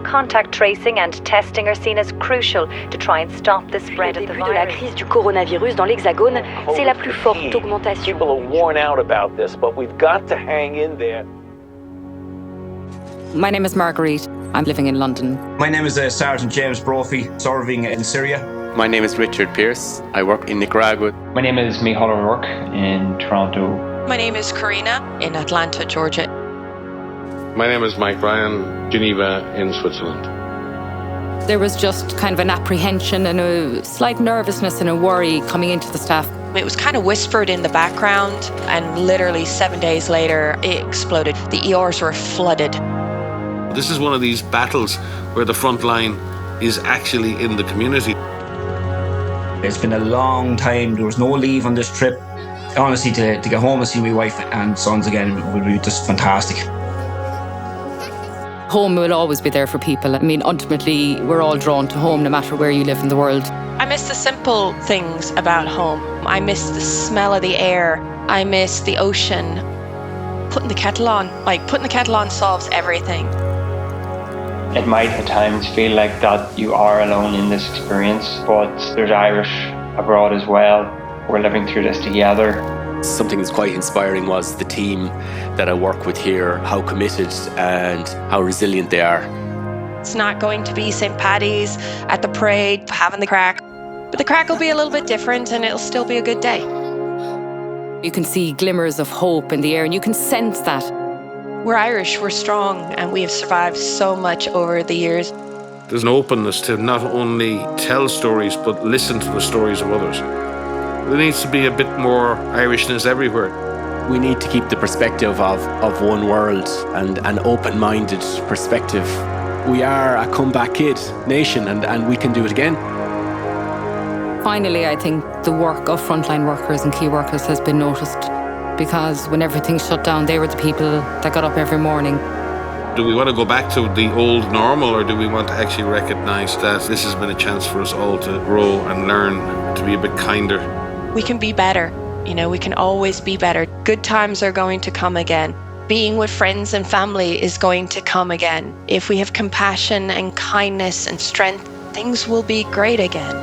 Contact tracing and testing are seen as crucial to try and stop the spread of the virus. Depuis la crise du coronavirus dans l'Hexagone, c'est la plus forte augmentation. People are worn out about this, but we've got to hang in there. My name is Marguerite. I'm living in London. My name is Sergeant James Brophy, serving in Syria. My name is Richard Pierce. I work in Nicaragua. My name is Micheál O'Rourke in Toronto. My name is Karina in Atlanta, Georgia. My name is Mike Ryan, Geneva in Switzerland. There was just kind of an apprehension and a slight nervousness and a worry coming into the staff. It was kind of whispered in the background, and literally 7 days later, it exploded. The ERs were flooded. This is one of these battles where the front line is actually in the community. It's been a long time. There was no leave on this trip. Honestly, to get home and see my wife and sons again would be just fantastic. Home will always be there for people. I mean, ultimately, we're all drawn to home no matter where you live in the world. I miss the simple things about home. I miss the smell of the air. I miss the ocean. Putting the kettle on. Putting the kettle on solves everything. It might at times feel like that you are alone in this experience, but there's Irish abroad as well. We're living through this together. Something that's quite inspiring was the team that I work with here, how committed and how resilient they are. It's not going to be St. Paddy's at the parade, having the crack. But the crack will be a little bit different and it'll still be a good day. You can see glimmers of hope in the air and you can sense that. We're Irish, we're strong, and we have survived so much over the years. There's an openness to not only tell stories, but listen to the stories of others. There needs to be a bit more Irishness everywhere. We need to keep the perspective of one world and an open-minded perspective. We are a comeback kid nation and we can do it again. Finally, I think the work of frontline workers and key workers has been noticed, because when everything shut down, they were the people that got up every morning. Do we want to go back to the old normal, or do we want to actually recognise that this has been a chance for us all to grow and learn to be a bit kinder? We can be better. We can always be better. Good times are going to come again. Being with friends and family is going to come again. If we have compassion and kindness and strength, things will be great again.